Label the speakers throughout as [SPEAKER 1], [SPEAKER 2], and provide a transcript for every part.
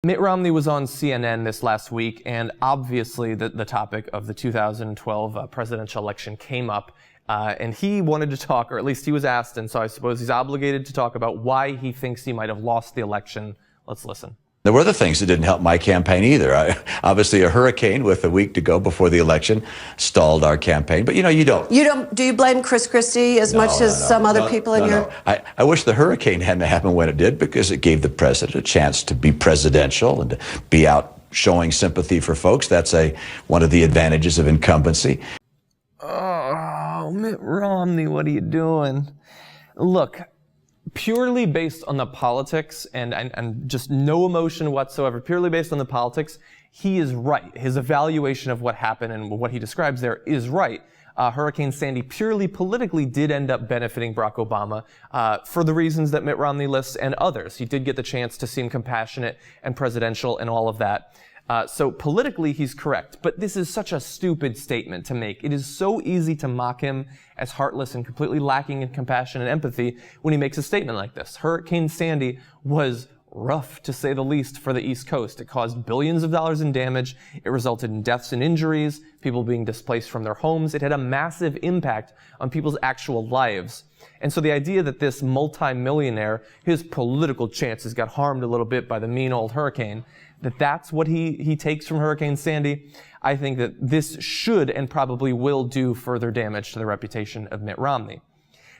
[SPEAKER 1] Mitt Romney was on CNN this last week, and obviously the topic of the 2012 presidential election came up, and he wanted to talk, or at least he was asked, and so I suppose he's obligated to talk about why he thinks he might have lost the election. Let's listen.
[SPEAKER 2] There were other things that didn't help my campaign either. Obviously, a hurricane with a week to go before the election stalled our campaign. But, you don't.
[SPEAKER 3] Do you blame Chris Christie as much as some other people in your...
[SPEAKER 2] I wish the hurricane hadn't happened when it did, because it gave the president a chance to be presidential and to be out showing sympathy for folks. That's one of the advantages of incumbency.
[SPEAKER 1] Oh, Mitt Romney, what are you doing? Look, purely based on the politics and just no emotion whatsoever, purely based on the politics, he is right. His evaluation of what happened and what he describes there is right. Hurricane Sandy purely politically did end up benefiting Barack Obama for the reasons that Mitt Romney lists and others. He did get the chance to seem compassionate and presidential and all of that. So politically, he's correct. But this is such a stupid statement to make. It is so easy to mock him as heartless and completely lacking in compassion and empathy when he makes a statement like this. Hurricane Sandy was rough, to say the least, for the East Coast. It caused billions of dollars in damage. It resulted in deaths and injuries, people being displaced from their homes. It had a massive impact on people's actual lives. And so the idea that this multi-millionaire, his political chances got harmed a little bit by the mean old hurricane, that's what he takes from Hurricane Sandy, I think that this should and probably will do further damage to the reputation of Mitt Romney.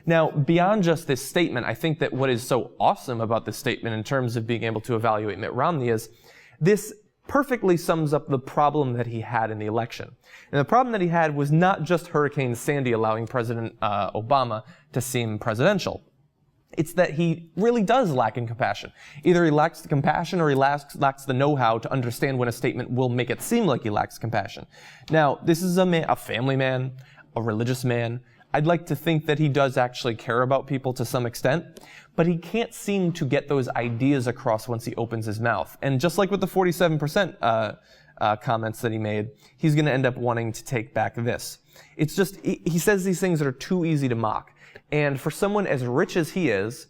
[SPEAKER 1] Now, beyond just this statement, I think that what is so awesome about this statement in terms of being able to evaluate Mitt Romney is this perfectly sums up the problem that he had in the election. And the problem that he had was not just Hurricane Sandy allowing President Obama to seem presidential. It's that he really does lack in compassion. Either he lacks the compassion or he lacks the know-how to understand when a statement will make it seem like he lacks compassion. Now, this is a family man, a religious man. I'd like to think that he does actually care about people to some extent, but he can't seem to get those ideas across once he opens his mouth. And just like with the 47% comments that he made, he's going to end up wanting to take back this. It's just, he says these things that are too easy to mock. And for someone as rich as he is,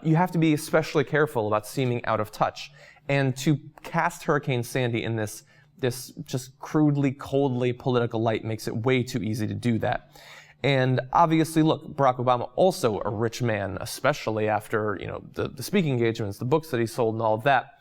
[SPEAKER 1] you have to be especially careful about seeming out of touch. And to cast Hurricane Sandy in this just crudely, coldly political light makes it way too easy to do that. And obviously, look, Barack Obama, also a rich man, especially after, the speaking engagements, the books that he sold and all of that.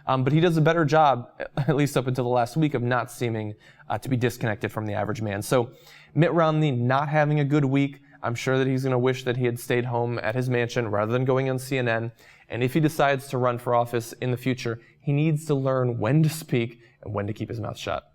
[SPEAKER 1] But he does a better job, at least up until the last week, of not seeming to be disconnected from the average man. So Mitt Romney not having a good week, I'm sure that he's going to wish that he had stayed home at his mansion rather than going on CNN. And if he decides to run for office in the future, he needs to learn when to speak and when to keep his mouth shut.